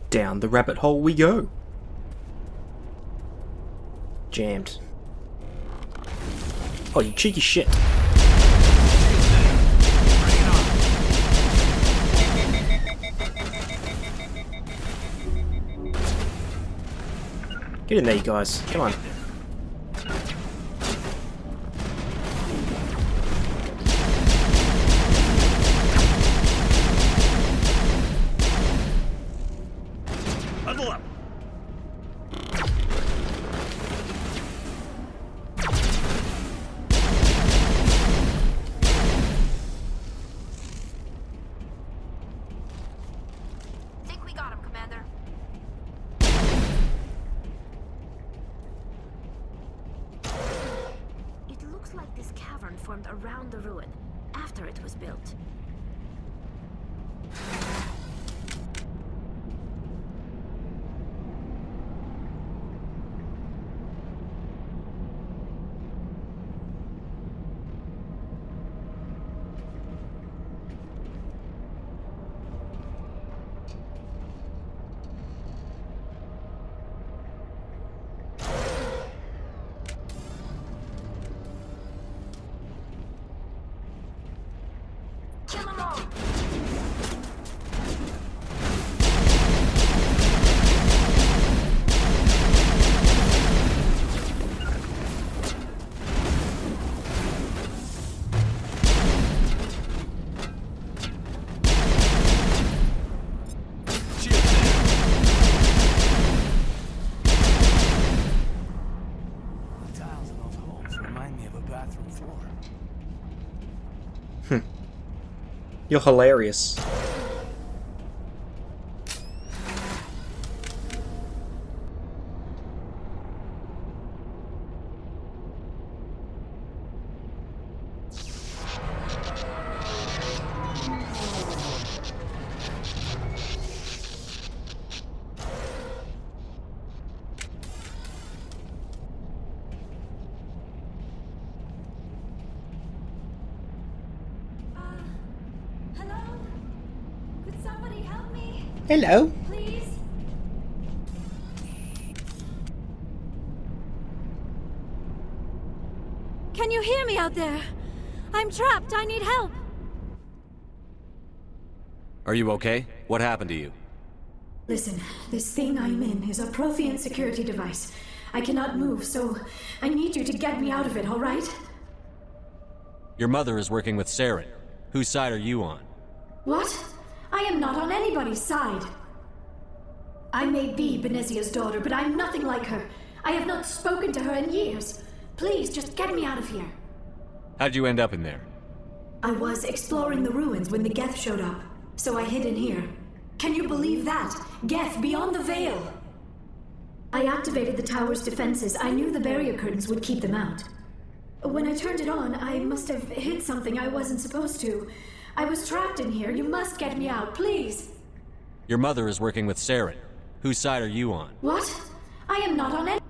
Down the rabbit hole we go. Jammed. Oh, you cheeky shit. Get in there, you guys. Come on. Huddle up. Think we got him, Commander. It looks like this cavern formed around the ruin, after it was built. Kill them all! The tiles in those holes remind me of a bathroom floor. You're hilarious. Hello? Could somebody help me? Hello. Please? Can you hear me out there? I'm trapped. I need help. Are you okay? What happened to you? Listen, this thing I'm in is a Prothean security device. I cannot move, so I need you to get me out of it, all right? Your mother is working with Saren. Whose side are you on? What? I am not on anybody's side. I may be Benezia's daughter, but I'm nothing like her. I have not spoken to her in years. Please, just get me out of here. How'd you end up in there? I was exploring the ruins when the Geth showed up, so I hid in here. Can you believe that? Geth beyond the veil! I activated the tower's defenses. I knew the barrier curtains would keep them out. When I turned it on, I must have hit something I wasn't supposed to. I was trapped in here. You must get me out, please! Your mother is working with Saren. Whose side are you on? What? I am not on any...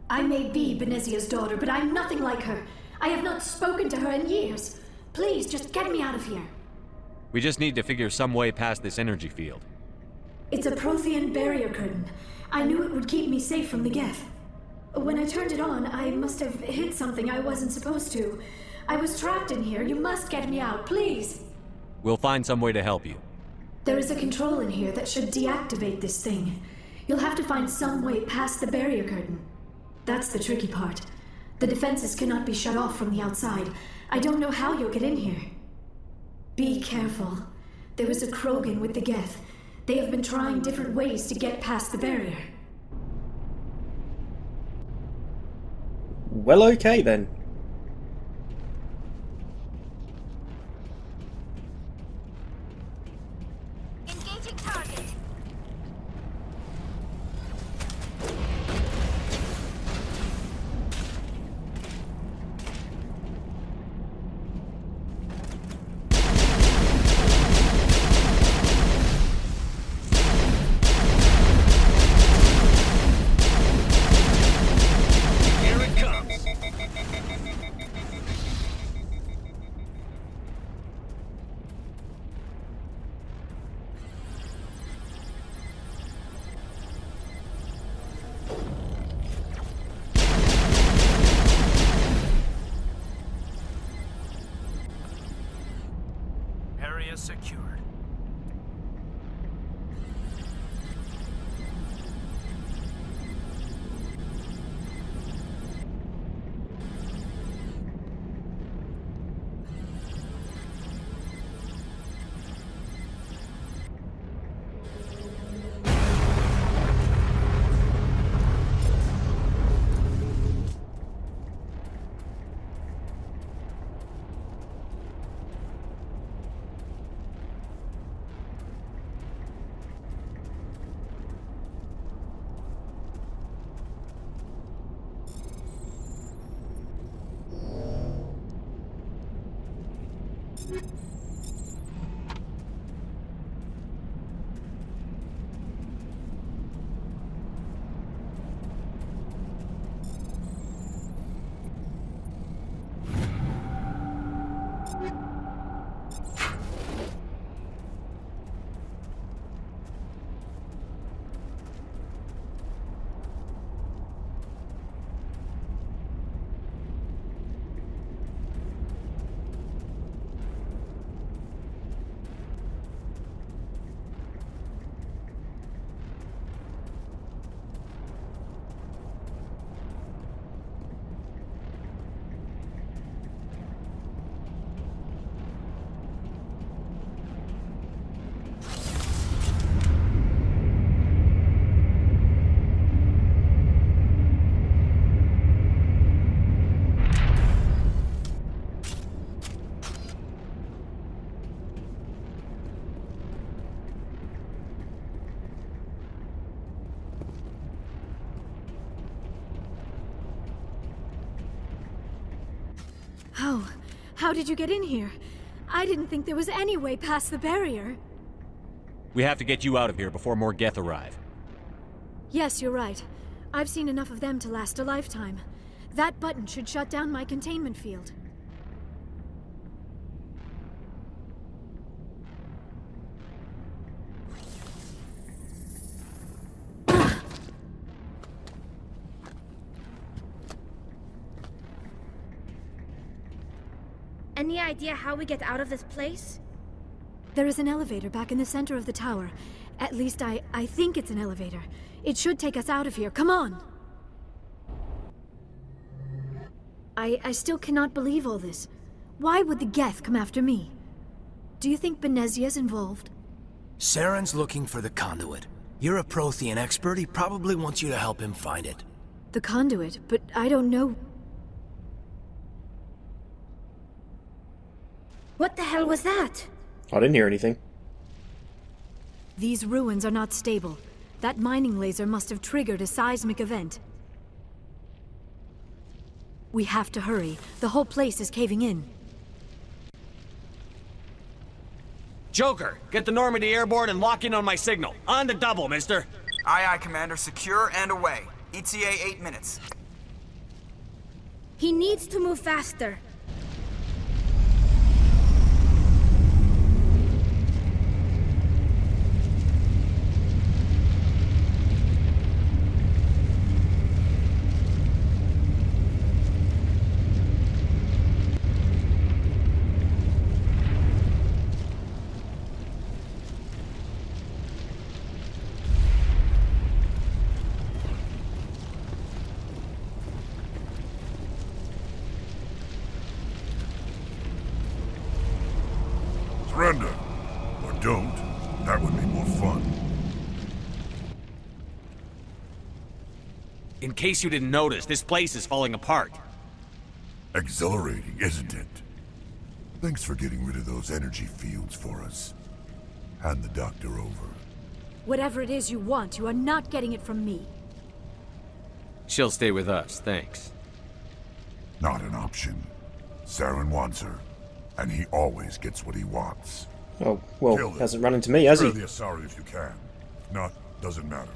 I may be Benezia's daughter, but I'm nothing like her. I have not spoken to her in years. Please, just get me out of here. We just need to figure some way past this energy field. It's a Prothean barrier curtain. I knew it would keep me safe from the Geth. When I turned it on, I must have hit something I wasn't supposed to. I was trapped in here. You must get me out, please. We'll find some way to help you. There is a control in here that should deactivate this thing. You'll have to find some way past the barrier curtain. That's the tricky part. The defenses cannot be shut off from the outside. I don't know how you'll get in here. Be careful. There is a Krogan with the Geth. They have been trying different ways to get past the barrier. Well, okay then. Engaging target. Here it comes. How did you get in here? I didn't think there was any way past the barrier. We have to get you out of here before more Geth arrive. Yes, you're right. I've seen enough of them to last a lifetime. That button should shut down my containment field. Any idea how we get out of this place? There is an elevator back in the center of the tower. At least I think it's an elevator. It should take us out of here. Come on! I still cannot believe all this. Why would the Geth come after me? Do you think Benezia's involved? Saren's looking for the conduit. You're a Prothean expert. He probably wants you to help him find it. The conduit, but I don't know. What the hell was that? I didn't hear anything. These ruins are not stable. That mining laser must have triggered a seismic event. We have to hurry. The whole place is caving in. Joker, get the Normandy airborne and lock in on my signal. On the double, mister. Aye, aye, Commander. Secure and away. ETA 8 minutes. He needs to move faster. Surrender. Or don't. That would be more fun. In case you didn't notice, this place is falling apart. Exhilarating, isn't it? Thanks for getting rid of those energy fields for us. Hand the doctor over. Whatever it is you want, you are not getting it from me. She'll stay with us, thanks. Not an option. Saren wants her, and he always gets what he wants. Oh, well, Kill him. hasn't run into me, has he? Spare the Asari if you can. If not, doesn't matter.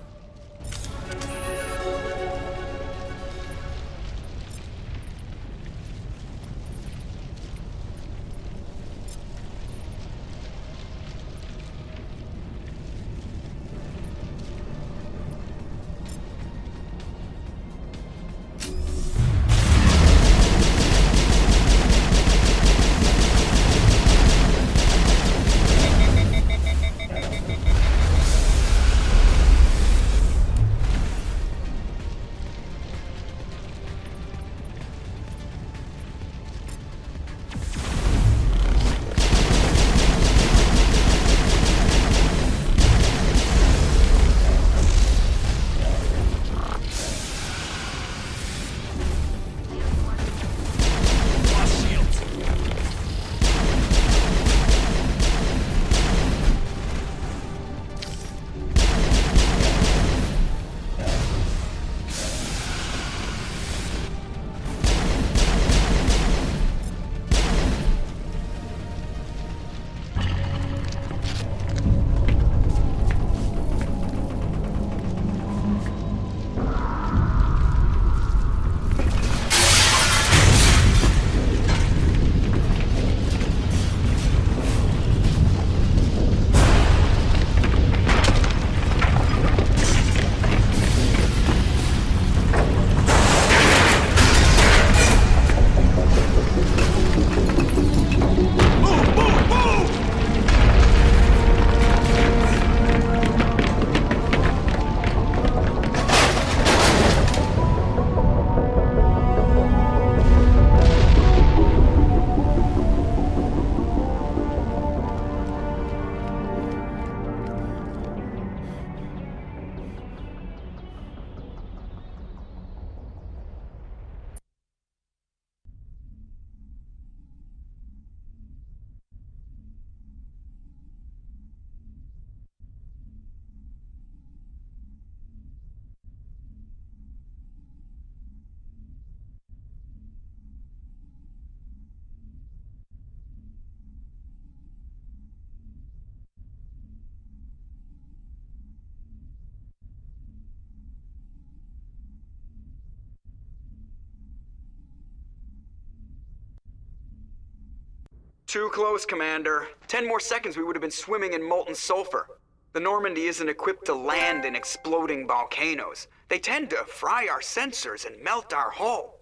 Too close, Commander. 10 more seconds we would have been swimming in molten sulfur. The Normandy isn't equipped to land in exploding volcanoes. They tend to fry our sensors and melt our hull.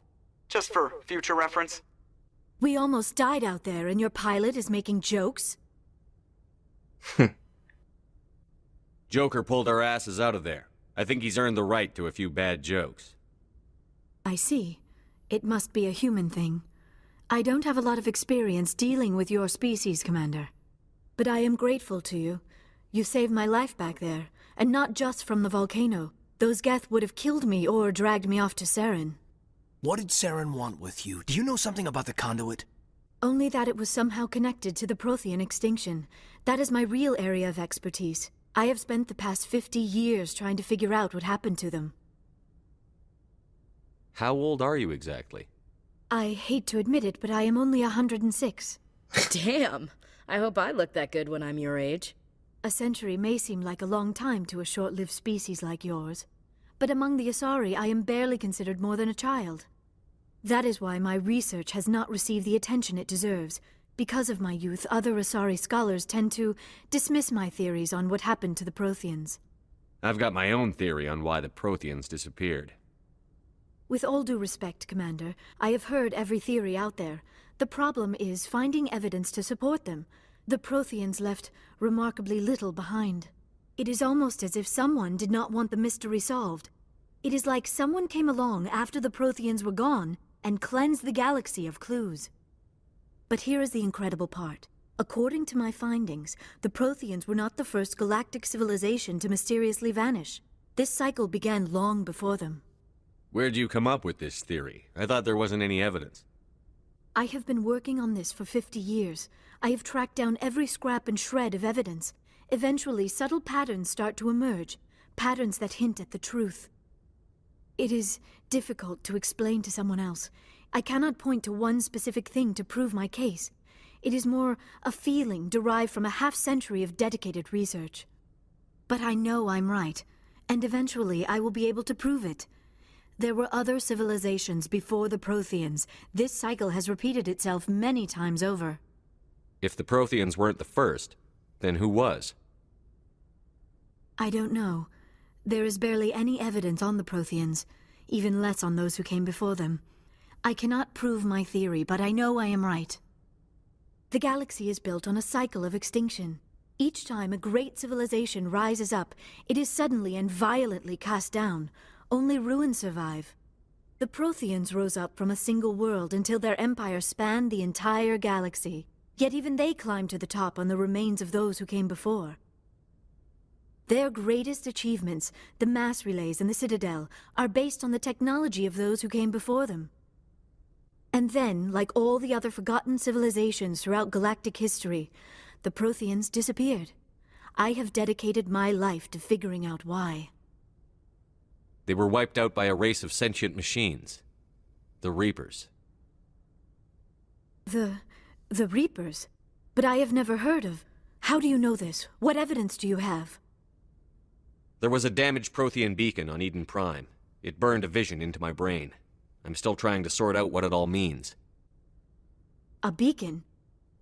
Just for future reference. We almost died out there, and your pilot is making jokes? Joker pulled our asses out of there. I think he's earned the right to a few bad jokes. I see. It must be a human thing. I don't have a lot of experience dealing with your species, Commander. But I am grateful to you. You saved my life back there, and not just from the volcano. Those Geth would have killed me or dragged me off to Saren. What did Saren want with you? Do you know something about the conduit? Only that it was somehow connected to the Prothean extinction. That is my real area of expertise. I have spent the past 50 years trying to figure out what happened to them. How old are you exactly? I hate to admit it, but I am only 106. Damn! I hope I look that good when I'm your age. A century may seem like a long time to a short-lived species like yours, but among the Asari I am barely considered more than a child. That is why my research has not received the attention it deserves. Because of my youth, other Asari scholars tend to dismiss my theories on what happened to the Protheans. I've got my own theory on why the Protheans disappeared. With all due respect, Commander, I have heard every theory out there. The problem is finding evidence to support them. The Protheans left remarkably little behind. It is almost as if someone did not want the mystery solved. It is like someone came along after the Protheans were gone and cleansed the galaxy of clues. But here is the incredible part. According to my findings, the Protheans were not the first galactic civilization to mysteriously vanish. This cycle began long before them. Where'd you come up with this theory? I thought there wasn't any evidence. I have been working on this for 50 years. I have tracked down every scrap and shred of evidence. Eventually, subtle patterns start to emerge, patterns that hint at the truth. It is difficult to explain to someone else. I cannot point to one specific thing to prove my case. It is more a feeling derived from a half-century of dedicated research. But I know I'm right, and eventually I will be able to prove it. There were other civilizations before the Protheans. This cycle has repeated itself many times over. If the Protheans weren't the first, then who was? I don't know. There is barely any evidence on the Protheans, even less on those who came before them. I cannot prove my theory, but I know I am right. The galaxy is built on a cycle of extinction. Each time a great civilization rises up, it is suddenly and violently cast down. Only ruins survive. The Protheans rose up from a single world until their empire spanned the entire galaxy. Yet even they climbed to the top on the remains of those who came before. Their greatest achievements, the mass relays and the Citadel, are based on the technology of those who came before them. And then, like all the other forgotten civilizations throughout galactic history, the Protheans disappeared. I have dedicated my life to figuring out why. They were wiped out by a race of sentient machines. The Reapers. The Reapers? But I have never heard of. How do you know this? What evidence do you have? There was a damaged Prothean beacon on Eden Prime. It burned a vision into my brain. I'm still trying to sort out what it all means. A beacon?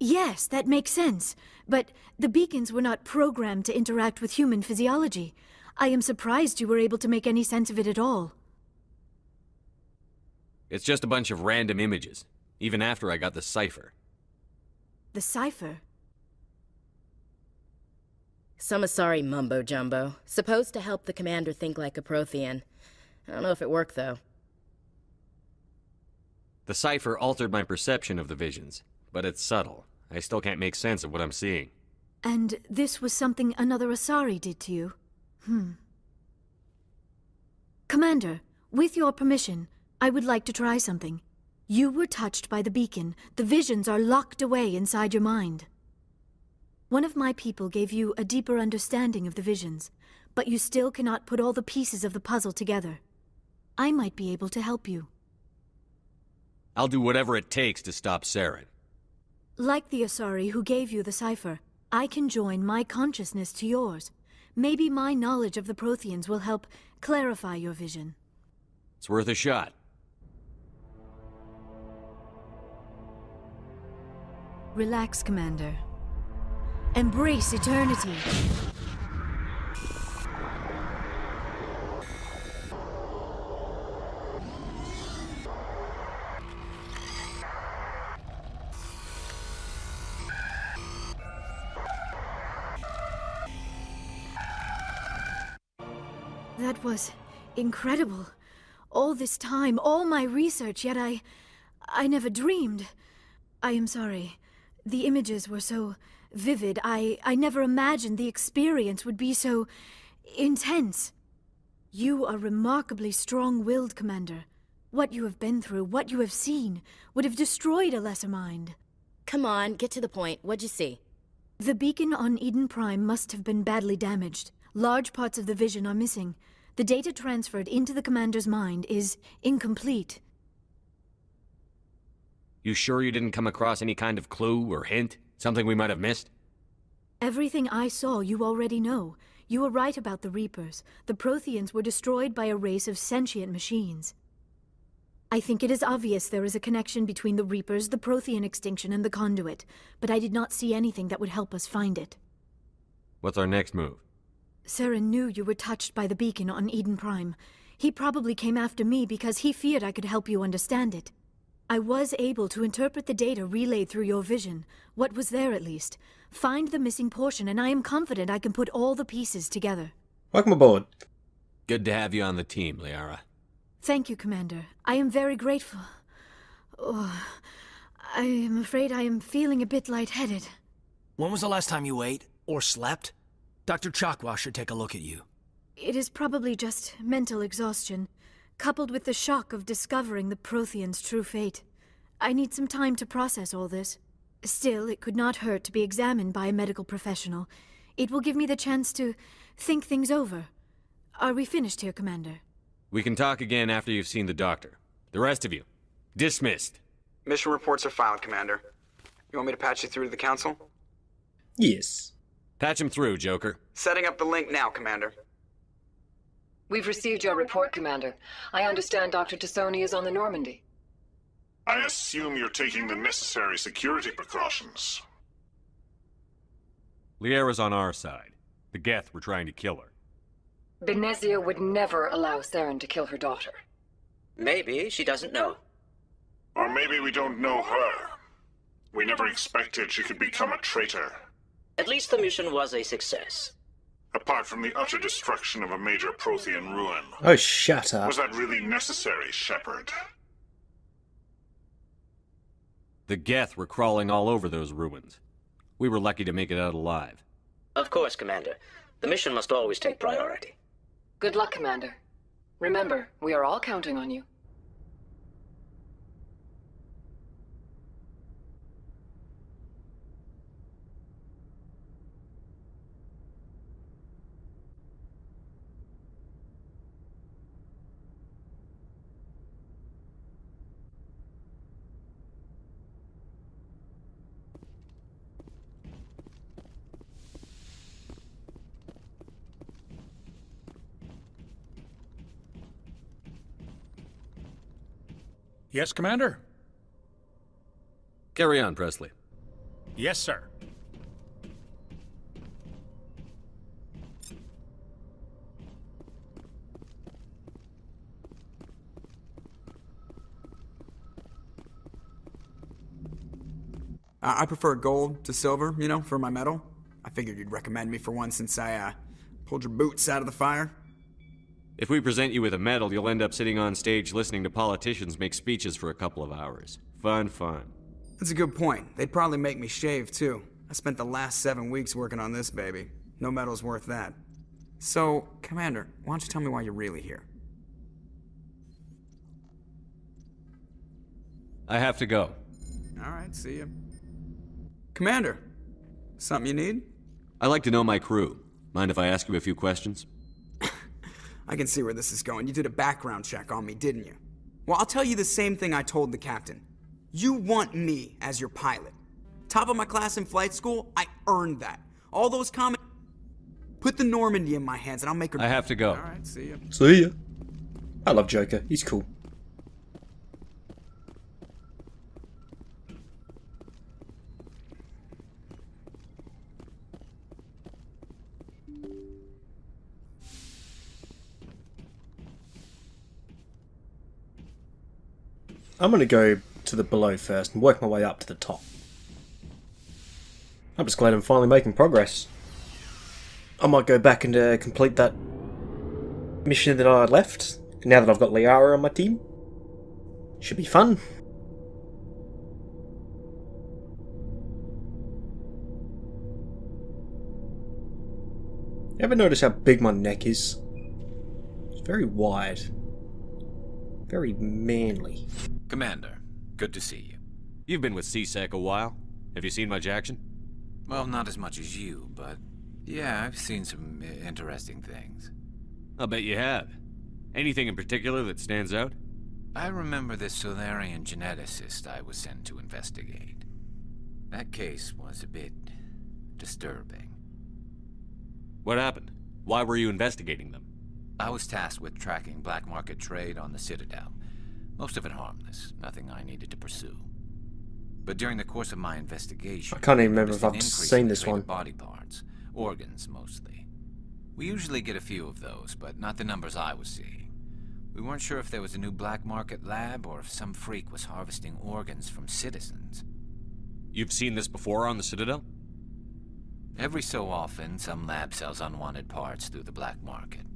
Yes, that makes sense. But the beacons were not programmed to interact with human physiology. I am surprised you were able to make any sense of it at all. It's just a bunch of random images, even after I got the cipher. The cipher? Some Asari mumbo-jumbo, supposed to help the commander think like a Prothean. I don't know if it worked, though. The cipher altered my perception of the visions, but it's subtle. I still can't make sense of what I'm seeing. And this was something another Asari did to you? Commander, with your permission, I would like to try something. You were touched by the beacon. The visions are locked away inside your mind. One of my people gave you a deeper understanding of the visions, but you still cannot put all the pieces of the puzzle together. I might be able to help you. I'll do whatever it takes to stop Saren. Like the Asari who gave you the cipher, I can join my consciousness to yours. Maybe my knowledge of the Protheans will help clarify your vision. It's worth a shot. Relax, Commander. Embrace eternity. That was incredible. All this time, all my research, yet I never dreamed. I am sorry. The images were so vivid. I never imagined the experience would be so intense. You are remarkably strong-willed, Commander. What you have been through, what you have seen, would have destroyed a lesser mind. Come on, get to the point. What'd you see? The beacon on Eden Prime must have been badly damaged. Large parts of the vision are missing. The data transferred into the Commander's mind is incomplete. You sure you didn't come across any kind of clue or hint? Something we might have missed? Everything I saw you already know. You were right about the Reapers. The Protheans were destroyed by a race of sentient machines. I think it is obvious there is a connection between the Reapers, the Prothean extinction, and the Conduit, but I did not see anything that would help us find it. What's our next move? Saren knew you were touched by the beacon on Eden Prime. He probably came after me because he feared I could help you understand it. I was able to interpret the data relayed through your vision, what was there at least, find the missing portion, and I am confident I can put all the pieces together. Welcome aboard. Good to have you on the team, Liara. Thank you, Commander. I am very grateful. Oh, I am afraid I am feeling a bit lightheaded. When was the last time you ate or slept? Dr. Chakwa should take a look at you. It is probably just mental exhaustion, coupled with the shock of discovering the Protheans' true fate. I need some time to process all this. Still, it could not hurt to be examined by a medical professional. It will give me the chance to think things over. Are we finished here, Commander? We can talk again after you've seen the doctor. The rest of you, dismissed. Mission reports are filed, Commander. You want me to patch you through to the Council? Yes. Patch him through, Joker. Setting up the link now, Commander. We've received your report, Commander. I understand Dr. Tassoni is on the Normandy. I assume you're taking the necessary security precautions. Liara's on our side. The Geth were trying to kill her. Benezia would never allow Saren to kill her daughter. Maybe she doesn't know. Or maybe we don't know her. We never expected she could become a traitor. At least the mission was a success. Apart from the utter destruction of a major Prothean ruin. Oh, shut up. Was that really necessary, Shepard? The Geth were crawling all over those ruins. We were lucky to make it out alive. Of course, Commander. The mission must always take priority. Good luck, Commander. Remember, we are all counting on you. Yes, Commander? Carry on, Presley. Yes, sir. I prefer gold to silver, you know, for my medal. I figured you'd recommend me for one since I, pulled your boots out of the fire. If we present you with a medal, you'll end up sitting on stage listening to politicians make speeches for a couple of hours. Fun, fun. That's a good point. They'd probably make me shave, too. I spent the last 7 weeks working on this baby. No medal's worth that. So, Commander, why don't you tell me why you're really here? I have to go. Alright, see ya. Commander, something you need? I like to know my crew. Mind if I ask you a few questions? I can see where this is going. You did a background check on me, didn't you? Well, I'll tell you the same thing I told the captain. You want me as your pilot. Top of my class in flight school, I earned that. All those comments... Put the Normandy in my hands and I'll make her... I have to go. Alright, see ya. See ya. I love Joker. He's cool. I'm going to go to the below first and work my way up to the top. I'm just glad I'm finally making progress. I might go back and complete that mission that I left, now that I've got Liara on my team. Should be fun. Ever notice how big my neck is? It's very wide. Very manly. Commander, good to see you. You've been with CSEC a while. Have you seen much action? Well, not as much as you, but yeah, I've seen some interesting things. I'll bet you have. Anything in particular that stands out? I remember this Solarian geneticist I was sent to investigate. That case was a bit disturbing. What happened? Why were you investigating them? I was tasked with tracking black market trade on the Citadel. Most of it harmless, nothing I needed to pursue. But during the course of my investigation, I can't even remember noticed if an I've increase seen in the this trade one. of body parts, organs mostly. We usually get a few of those, but not the numbers I was seeing. We weren't sure if there was a new black market lab or if some freak was harvesting organs from citizens. You've seen this before on the Citadel? Every so often, some lab sells unwanted parts through the black market,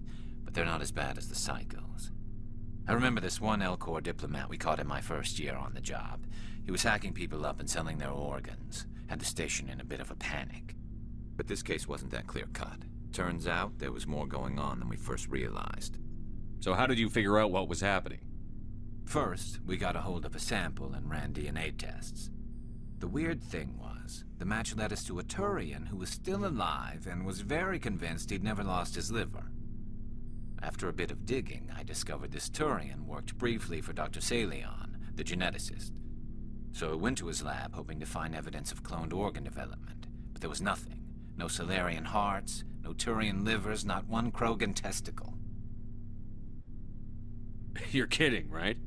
but they're not as bad as the psychos. I remember this one L-Corps diplomat we caught in my first year on the job. He was hacking people up and selling their organs, had the station in a bit of a panic. But this case wasn't that clear-cut. Turns out there was more going on than we first realized. So how did you figure out what was happening? First, we got a hold of a sample and ran DNA tests. The weird thing was, the match led us to a Turian who was still alive and was very convinced he'd never lost his liver. After a bit of digging, I discovered this Turian worked briefly for Dr. Salion, the geneticist. So I went to his lab hoping to find evidence of cloned organ development, but there was nothing. No Solarian hearts, no Turian livers, not one Krogan testicle. You're kidding, right?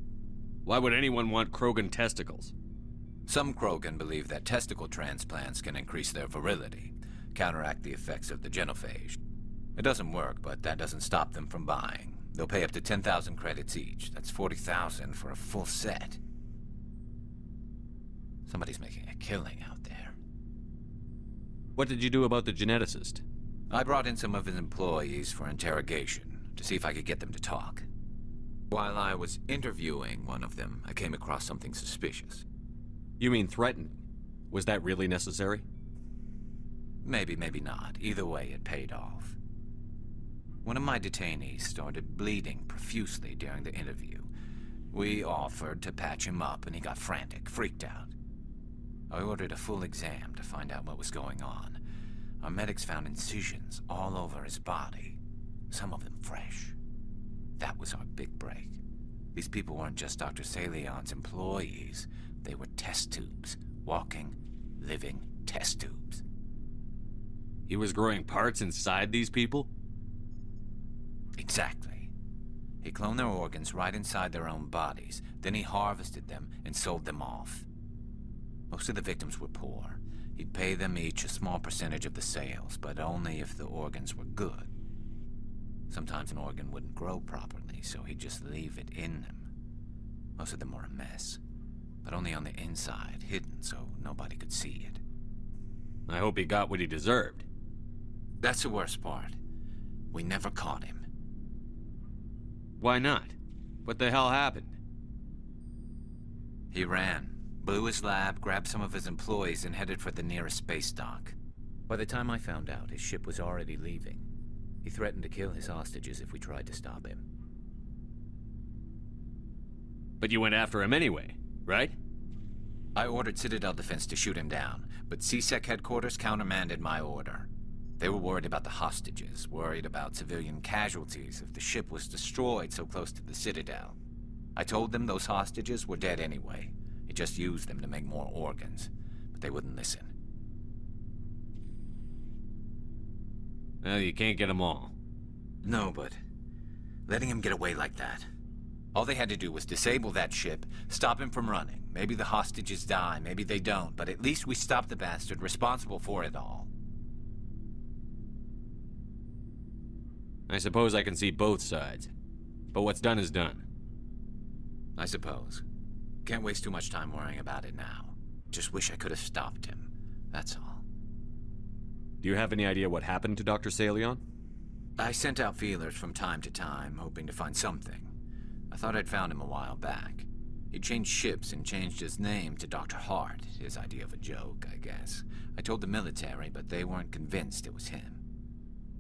Why would anyone want Krogan testicles? Some Krogan believe that testicle transplants can increase their virility, counteract the effects of the genophage. It doesn't work, but that doesn't stop them from buying. They'll pay up to 10,000 credits each. That's 40,000 for a full set. Somebody's making a killing out there. What did you do about the geneticist? I brought in some of his employees for interrogation, to see if I could get them to talk. While I was interviewing one of them, I came across something suspicious. You mean threatening? Was that really necessary? Maybe, maybe not. Either way, it paid off. One of my detainees started bleeding profusely during the interview. We offered to patch him up, and he got frantic, freaked out. I ordered a full exam to find out what was going on. Our medics found incisions all over his body, some of them fresh. That was our big break. These people weren't just Dr. Salion's employees. They were test tubes. Walking, living test tubes. He was growing parts inside these people? Exactly. He cloned their organs right inside their own bodies. Then he harvested them and sold them off. Most of the victims were poor. He'd pay them each a small percentage of the sales, but only if the organs were good. Sometimes an organ wouldn't grow properly, so he'd just leave it in them. Most of them were a mess, but only on the inside, hidden so nobody could see it. I hope he got what he deserved. That's the worst part. We never caught him. Why not? What the hell happened? He ran, blew his lab, grabbed some of his employees, and headed for the nearest space dock. By the time I found out, his ship was already leaving. He threatened to kill his hostages if we tried to stop him. But you went after him anyway, right? I ordered Citadel Defense to shoot him down, but CSEC headquarters countermanded my order. They were worried about the hostages, worried about civilian casualties if the ship was destroyed so close to the Citadel. I told them those hostages were dead anyway. He just used them to make more organs, but they wouldn't listen. Well, you can't get them all. No, but letting him get away like that. All they had to do was disable that ship, stop him from running. Maybe the hostages die, maybe they don't, but at least we stopped the bastard responsible for it all. I suppose I can see both sides. But what's done is done. I suppose. Can't waste too much time worrying about it now. Just wish I could have stopped him. That's all. Do you have any idea what happened to Dr. Salion? I sent out feelers from time to time, hoping to find something. I thought I'd found him a while back. He changed ships and changed his name to Dr. Hart, his idea of a joke, I guess. I told the military, but they weren't convinced it was him.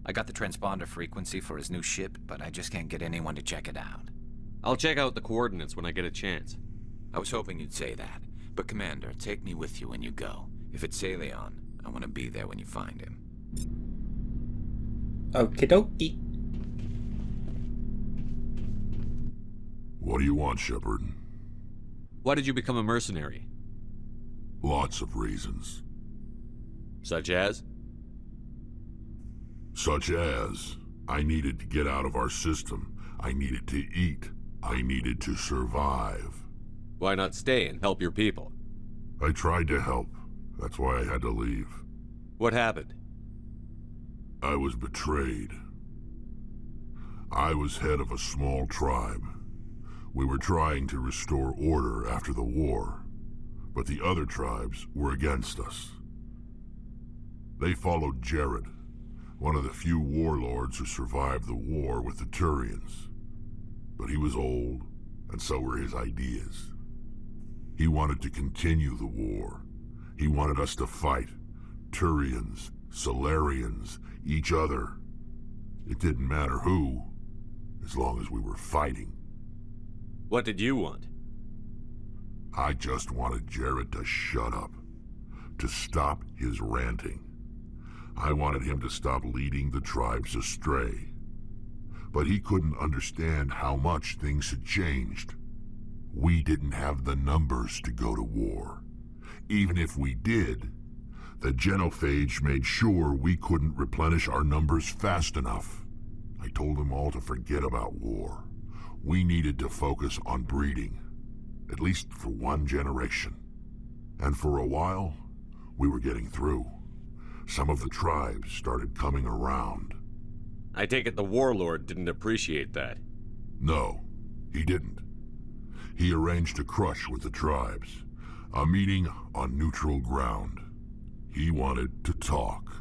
I got the transponder frequency for his new ship, but I just can't get anyone to check it out. I'll check out the coordinates when I get a chance. I was hoping you'd say that. But Commander, take me with you when you go. If it's Salion, I want to be there when you find him. Okie dokie. What do you want, Shepard? Why did you become a mercenary? Lots of reasons. Such as? Such as, I needed to get out of our system. I needed to eat. I needed to survive. Why not stay and help your people? I tried to help. That's why I had to leave. What happened? I was betrayed. I was head of a small tribe. We were trying to restore order after the war, but the other tribes were against us. They followed Jared, one of the few warlords who survived the war with the Turians. But he was old, and so were his ideas. He wanted to continue the war. He wanted us to fight. Turians, Solarians, each other. It didn't matter who, as long as we were fighting. What did you want? I just wanted Jared to shut up, to stop his ranting. I wanted him to stop leading the tribes astray. But he couldn't understand how much things had changed. We didn't have the numbers to go to war. Even if we did, the genophage made sure we couldn't replenish our numbers fast enough. I told them all to forget about war. We needed to focus on breeding, at least for one generation. And for a while, we were getting through. Some of the tribes started coming around. I take it the warlord didn't appreciate that. No, he didn't. He arranged a crush with the tribes, a meeting on neutral ground. He wanted to talk.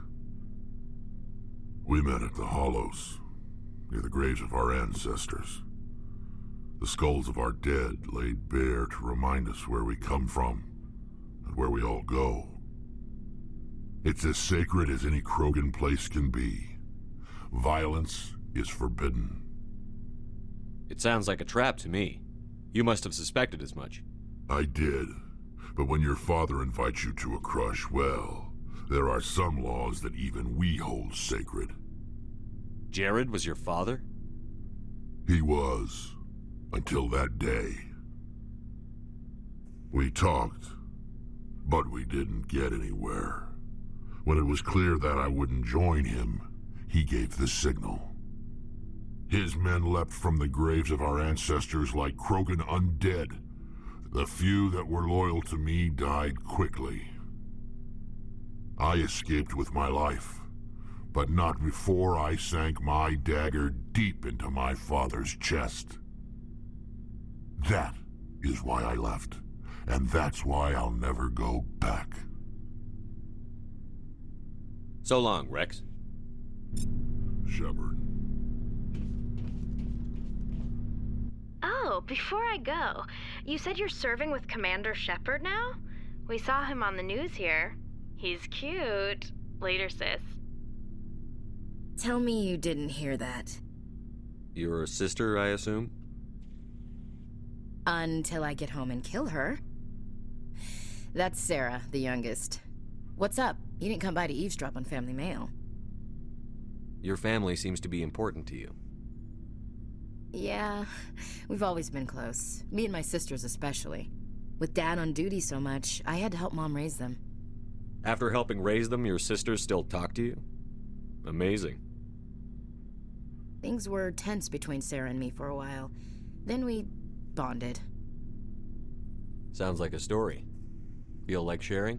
We met at the Hollows, near the graves of our ancestors. The skulls of our dead laid bare to remind us where we come from and where we all go. It's as sacred as any Krogan place can be. Violence is forbidden. It sounds like a trap to me. You must have suspected as much. I did. But when your father invites you to a crush, well, there are some laws that even we hold sacred. Jared was your father? He was. Until that day. We talked, but we didn't get anywhere. When it was clear that I wouldn't join him, he gave the signal. His men leapt from the graves of our ancestors like Krogan undead. The few that were loyal to me died quickly. I escaped with my life, but not before I sank my dagger deep into my father's chest. That is why I left, and that's why I'll never go back. So long, Rex. Shepard. Oh, before I go, you said you're serving with Commander Shepard now? We saw him on the news here. He's cute. Later, sis. Tell me you didn't hear that. Your sister, I assume? Until I get home and kill her. That's Sarah, the youngest. What's up? You didn't come by to eavesdrop on family mail. Your family seems to be important to you. Yeah, we've always been close. Me and my sisters especially. With Dad on duty so much, I had to help Mom raise them. After helping raise them, your sisters still talk to you? Amazing. Things were tense between Sarah and me for a while. Then we bonded. Sounds like a story. Feel like sharing?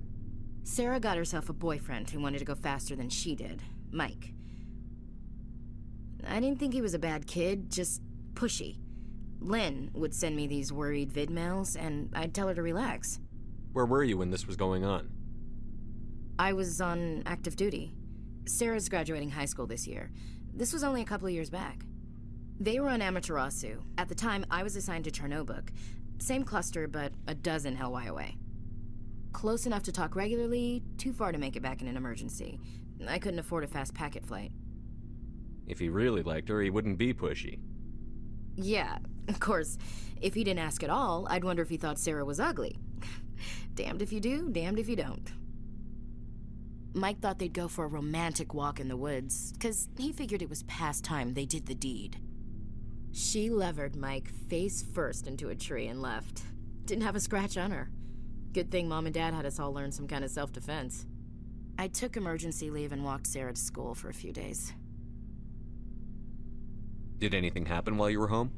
Sarah got herself a boyfriend who wanted to go faster than she did, Mike. I didn't think he was a bad kid, just pushy. Lynn would send me these worried vid mails, and I'd tell her to relax. Where were you when this was going on? I was on active duty. Sarah's graduating high school this year. This was only a couple of years back. They were on Amaterasu. At the time, I was assigned to Chernobog. Same cluster, but a dozen Hellwire away. Close enough to talk regularly, too far to make it back in an emergency. I couldn't afford a fast packet flight. If he really liked her, he wouldn't be pushy. Yeah, of course. If he didn't ask at all, I'd wonder if he thought Sarah was ugly. Damned if you do, damned if you don't. Mike thought they'd go for a romantic walk in the woods, 'cause he figured it was past time they did the deed. She levered Mike face first into a tree and left. Didn't have a scratch on her. Good thing Mom and Dad had us all learn some kind of self-defense. I took emergency leave and walked Sarah to school for a few days. Did anything happen while you were home?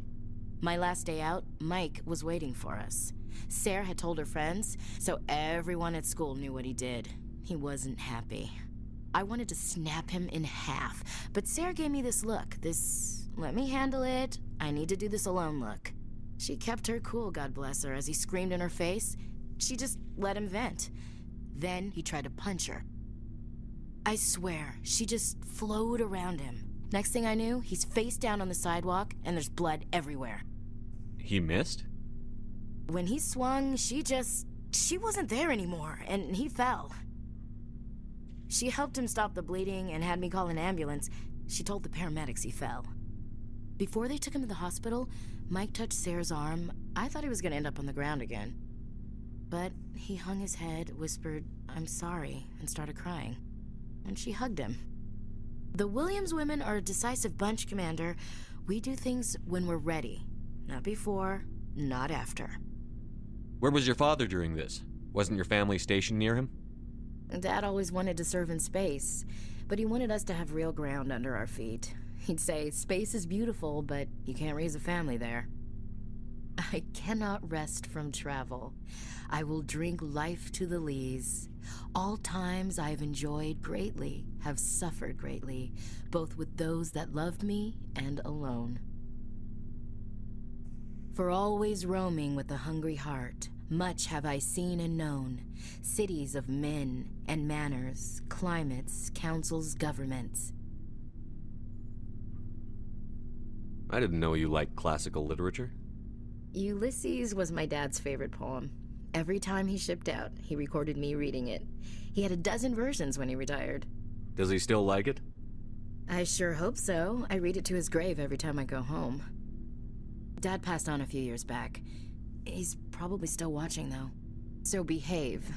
My last day out, Mike was waiting for us. Sarah had told her friends, so everyone at school knew what he did. He wasn't happy. I wanted to snap him in half, but Sarah gave me this look, this let me handle it, I need to do this alone look. She kept her cool, God bless her, as he screamed in her face. She just let him vent. Then he tried to punch her. I swear, she just flowed around him. Next thing I knew, he's face down on the sidewalk, and there's blood everywhere. He missed? When he swung, she wasn't there anymore, and he fell. She helped him stop the bleeding and had me call an ambulance. She told the paramedics he fell. Before they took him to the hospital, Mike touched Sarah's arm. I thought he was gonna end up on the ground again. But he hung his head, whispered, "I'm sorry," and started crying. And she hugged him. The Williams women are a decisive bunch, Commander. We do things when we're ready. Not before, not after. Where was your father during this? Wasn't your family stationed near him? Dad always wanted to serve in space, but he wanted us to have real ground under our feet. He'd say, space is beautiful, but you can't raise a family there. I cannot rest from travel. I will drink life to the lees. All times I have enjoyed greatly, have suffered greatly, both with those that loved me and alone. For always roaming with a hungry heart, much have I seen and known, cities of men and manners, climates, councils, governments. I didn't know you liked classical literature. Ulysses was my dad's favorite poem. Every time he shipped out, he recorded me reading it. He had a dozen versions when he retired. Does he still like it? I sure hope so. I read it to his grave every time I go home. Dad passed on a few years back. He's probably still watching, though. So behave.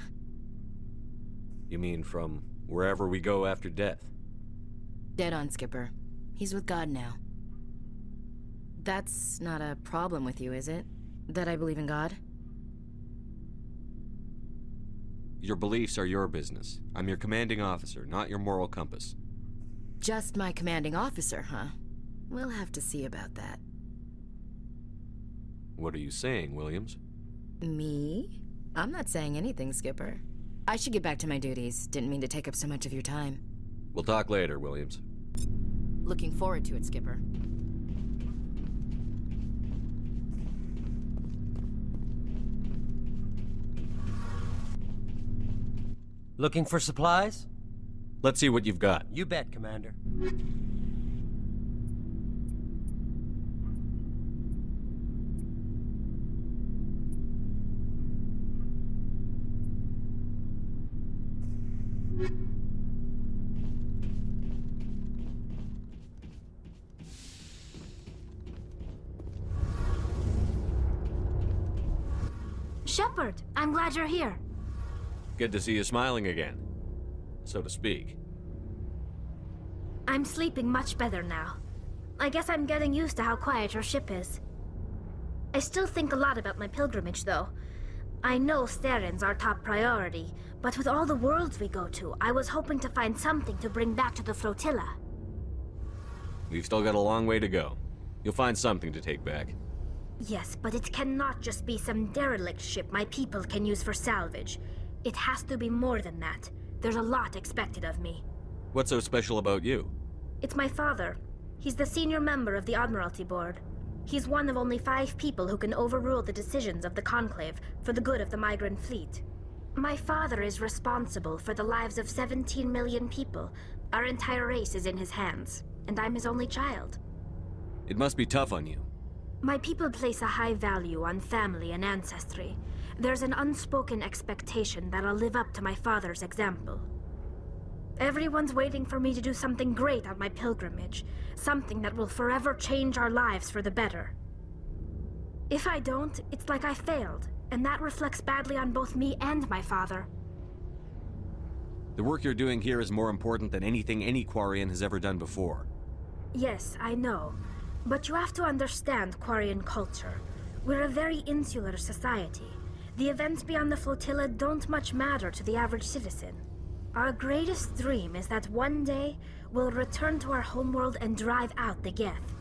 You mean from wherever we go after death? Dead on, Skipper. He's with God now. That's not a problem with you, is it? That I believe in God? Your beliefs are your business. I'm your commanding officer, not your moral compass. Just my commanding officer, huh? We'll have to see about that. What are you saying, Williams? Me? I'm not saying anything, Skipper. I should get back to my duties. Didn't mean to take up so much of your time. We'll talk later, Williams. Looking forward to it, Skipper. Looking for supplies? Let's see what you've got. You bet, Commander. Shepard, I'm glad you're here. Good to see you smiling again, so to speak. I'm sleeping much better now. I guess I'm getting used to how quiet your ship is. I still think a lot about my pilgrimage, though. I know Steren's our top priority, but with all the worlds we go to, I was hoping to find something to bring back to the flotilla. We've still got a long way to go. You'll find something to take back. Yes, but it cannot just be some derelict ship my people can use for salvage. It has to be more than that. There's a lot expected of me. What's so special about you? It's my father. He's the senior member of the Admiralty Board. He's one of only 5 people who can overrule the decisions of the Conclave for the good of the migrant fleet. My father is responsible for the lives of 17 million people. Our entire race is in his hands, and I'm his only child. It must be tough on you. My people place a high value on family and ancestry. There's an unspoken expectation that I'll live up to my father's example. Everyone's waiting for me to do something great on my pilgrimage, something that will forever change our lives for the better. If I don't, it's like I failed, and that reflects badly on both me and my father. The work you're doing here is more important than anything any Quarian has ever done before. Yes, I know. But you have to understand Quarian culture. We're a very insular society. The events beyond the flotilla don't much matter to the average citizen. Our greatest dream is that one day we'll return to our homeworld and drive out the Geth.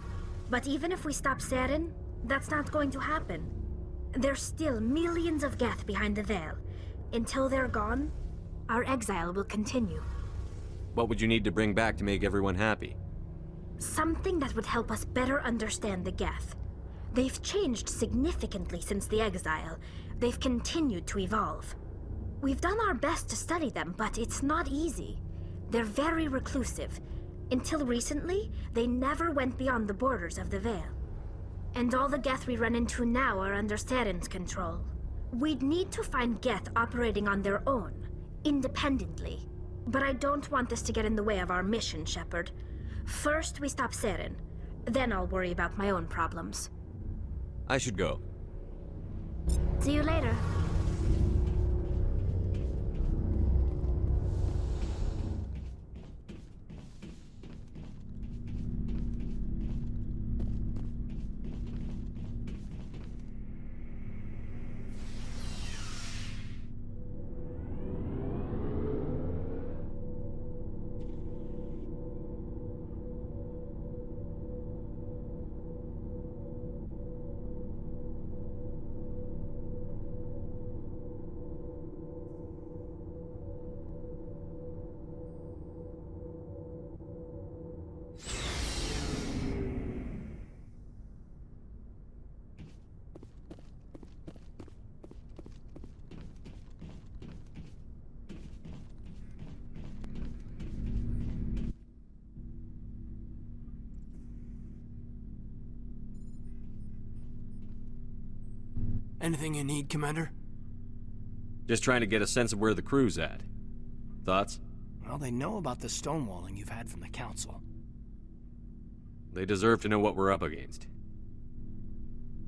But even if we stop Saren, that's not going to happen. There's still millions of Geth behind the Veil. Until they're gone, our exile will continue. What would you need to bring back to make everyone happy? Something that would help us better understand the Geth. They've changed significantly since the exile. They've continued to evolve. We've done our best to study them, but it's not easy. They're very reclusive. Until recently, they never went beyond the borders of the Veil. And all the Geth we run into now are under Saren's control. We'd need to find Geth operating on their own, independently. But I don't want this to get in the way of our mission, Shepard. First, we stop Saren. Then I'll worry about my own problems. I should go. See you later. Anything you need, Commander? Just trying to get a sense of where the crew's at. Thoughts? Well, they know about the stonewalling you've had from the Council. They deserve to know what we're up against.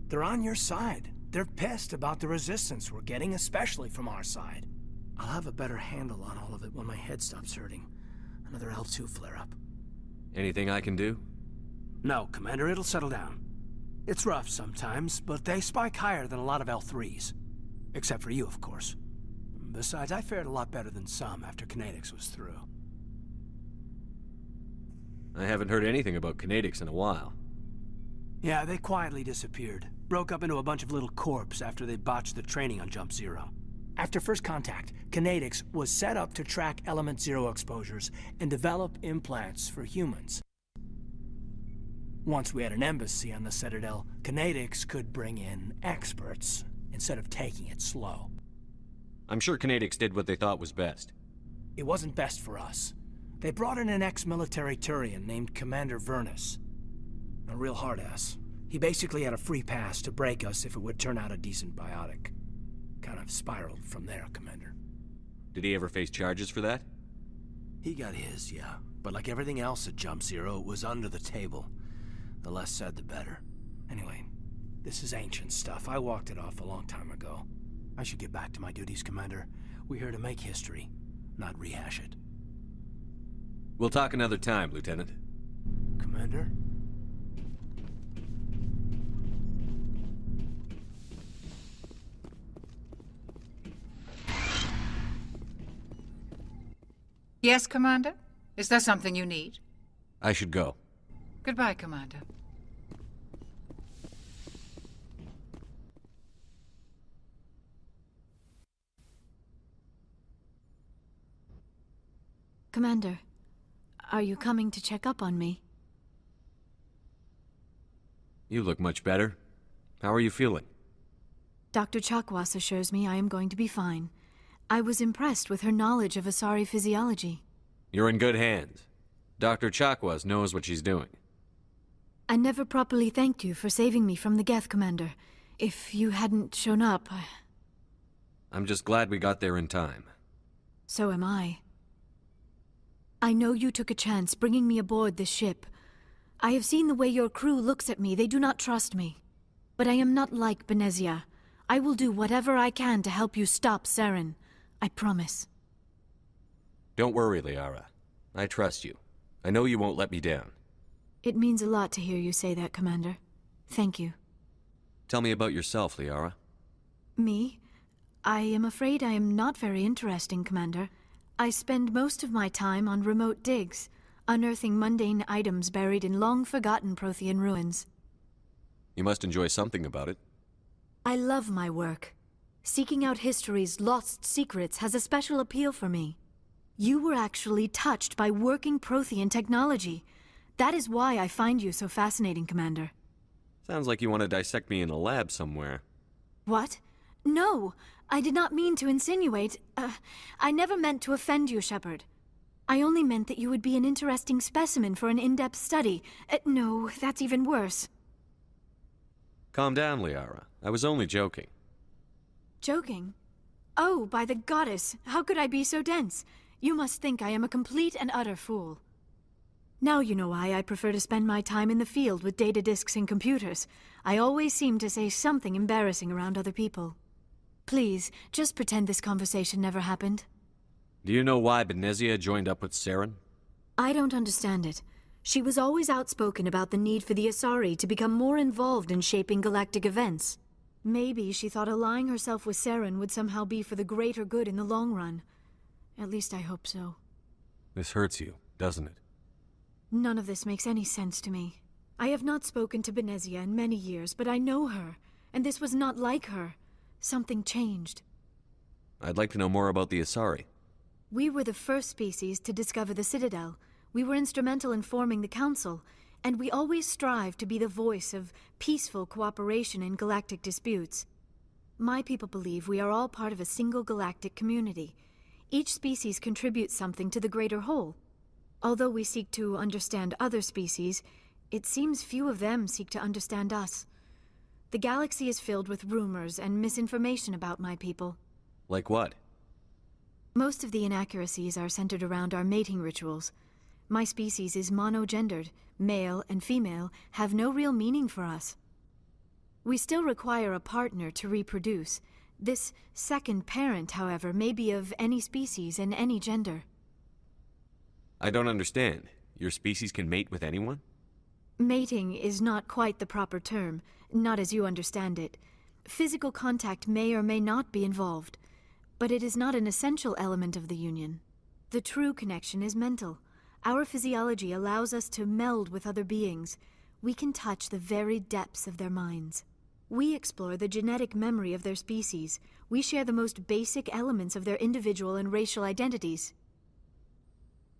They're on your side. They're pissed about the resistance we're getting, especially from our side. I'll have a better handle on all of it when my head stops hurting. Another L2 flare-up. Anything I can do? No, Commander, it'll settle down. It's rough sometimes, but they spike higher than a lot of L3s. Except for you, of course. Besides, I fared a lot better than some after Kinetics was through. I haven't heard anything about Kinetics in a while. Yeah, they quietly disappeared. Broke up into a bunch of little corps after they botched the training on Jump Zero. After first contact, Kinetics was set up to track Element Zero exposures and develop implants for humans. Once we had an embassy on the Citadel, Kinetics could bring in experts instead of taking it slow. I'm sure Kinetics did what they thought was best. It wasn't best for us. They brought in an ex-military Turian named Commander Vernus. A real hard-ass. He basically had a free pass to break us if it would turn out a decent biotic. Kind of spiraled from there, Commander. Did he ever face charges for that? He got his, yeah. But like everything else at Jump Zero, it was under the table. The less said, the better. Anyway, this is ancient stuff. I walked it off a long time ago. I should get back to my duties, Commander. We're here to make history, not rehash it. We'll talk another time, Lieutenant. Commander? Yes, Commander? Is there something you need? I should go. Goodbye, Commander. Commander, are you coming to check up on me? You look much better. How are you feeling? Dr. Chakwas assures me I am going to be fine. I was impressed with her knowledge of Asari physiology. You're in good hands. Dr. Chakwas knows what she's doing. I never properly thanked you for saving me from the Geth, Commander. If you hadn't shown up, I'm just glad we got there in time. So am I. I know you took a chance bringing me aboard this ship. I have seen the way your crew looks at me. They do not trust me. But I am not like Benezia. I will do whatever I can to help you stop Saren. I promise. Don't worry, Liara. I trust you. I know you won't let me down. It means a lot to hear you say that, Commander. Thank you. Tell me about yourself, Liara. Me? I am afraid I am not very interesting, Commander. I spend most of my time on remote digs, unearthing mundane items buried in long-forgotten Prothean ruins. You must enjoy something about it. I love my work. Seeking out history's lost secrets has a special appeal for me. You were actually touched by working Prothean technology. That is why I find you so fascinating, Commander. Sounds like you want to dissect me in a lab somewhere. What? No! I did not mean to insinuate. I never meant to offend you, Shepard. I only meant that you would be an interesting specimen for an in-depth study. No, that's even worse. Calm down, Liara. I was only joking. Joking? Oh, by the goddess, how could I be so dense? You must think I am a complete and utter fool. Now you know why I prefer to spend my time in the field with data disks and computers. I always seem to say something embarrassing around other people. Please, just pretend this conversation never happened. Do you know why Benezia joined up with Saren? I don't understand it. She was always outspoken about the need for the Asari to become more involved in shaping galactic events. Maybe she thought allying herself with Saren would somehow be for the greater good in the long run. At least I hope so. This hurts you, doesn't it? None of this makes any sense to me. I have not spoken to Benezia in many years, but I know her, and this was not like her. Something changed. I'd like to know more about the Asari. We were the first species to discover the Citadel. We were instrumental in forming the Council, and we always strive to be the voice of peaceful cooperation in galactic disputes. My people believe we are all part of a single galactic community. Each species contributes something to the greater whole. Although we seek to understand other species, it seems few of them seek to understand us. The galaxy is filled with rumors and misinformation about my people. Like what? Most of the inaccuracies are centered around our mating rituals. My species is monogendered. Male and female have no real meaning for us. We still require a partner to reproduce. This second parent, however, may be of any species and any gender. I don't understand. Your species can mate with anyone? Mating is not quite the proper term, not as you understand it. Physical contact may or may not be involved, but it is not an essential element of the union. The true connection is mental. Our physiology allows us to meld with other beings. We can touch the very depths of their minds. We explore the genetic memory of their species. We share the most basic elements of their individual and racial identities.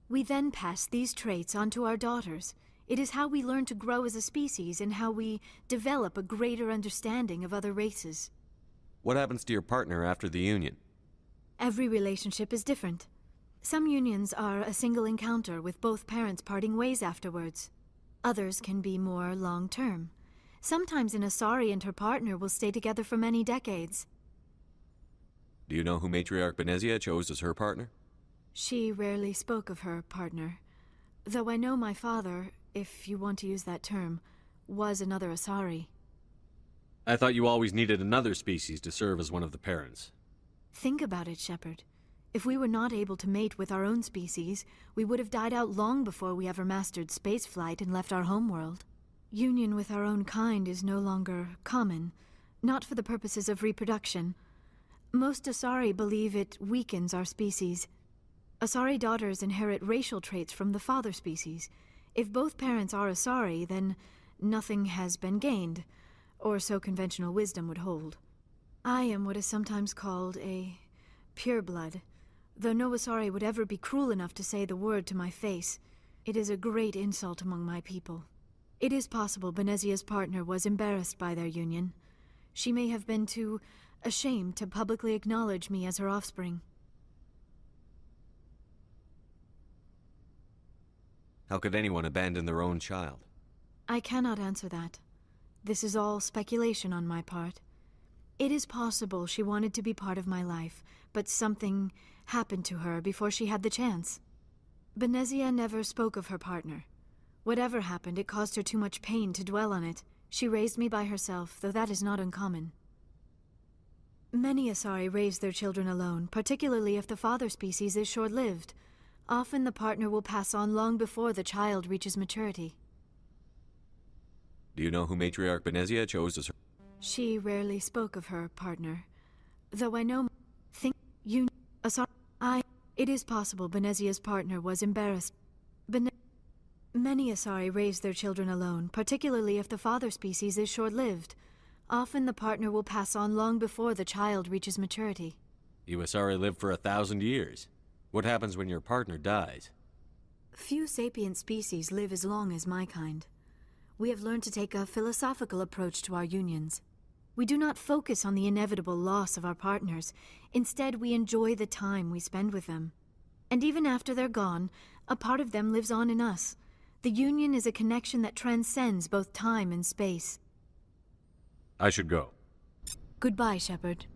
We then pass these traits on to our daughters. It is how we learn to grow as a species and how we develop a greater understanding of other races. What happens to your partner after the union? Every relationship is different. Some unions are a single encounter with both parents parting ways afterwards. Others can be more long-term. Sometimes an Asari and her partner will stay together for many decades. Do you know who Matriarch Benezia chose as her partner? She rarely spoke of her partner. Though I know my father, if you want to use that term, was another Asari. I thought you always needed another species to serve as one of the parents. Think about it, Shepard. If we were not able to mate with our own species, we would have died out long before we ever mastered spaceflight and left our homeworld. Union with our own kind is no longer common, not for the purposes of reproduction. Most Asari believe it weakens our species. Asari daughters inherit racial traits from the father species. If both parents are Asari, then nothing has been gained, or so conventional wisdom would hold. I am what is sometimes called a pureblood, though no Asari would ever be cruel enough to say the word to my face. It is a great insult among my people. It is possible Benezia's partner was embarrassed by their union. She may have been too ashamed to publicly acknowledge me as her offspring. How could anyone abandon their own child? I cannot answer that. This is all speculation on my part. It is possible she wanted to be part of my life, but something happened to her before she had the chance. Benezia never spoke of her partner. Whatever happened, it caused her too much pain to dwell on it. She raised me by herself, though that is not uncommon. Many Asari raise their children alone, particularly if the father species is short-lived. Often the partner will pass on long before the child reaches maturity. Do you know who Matriarch Benezia chose as her... She rarely spoke of her partner. Though I know... It is possible Benezia's partner was embarrassed. Many Asari raise their children alone, particularly if the father species is short-lived. Often the partner will pass on long before the child reaches maturity. You Asari live for 1,000 years. What happens when your partner dies? Few sapient species live as long as my kind. We have learned to take a philosophical approach to our unions. We do not focus on the inevitable loss of our partners. Instead, we enjoy the time we spend with them. And even after they're gone, a part of them lives on in us. The union is a connection that transcends both time and space. I should go. Goodbye, Shepard.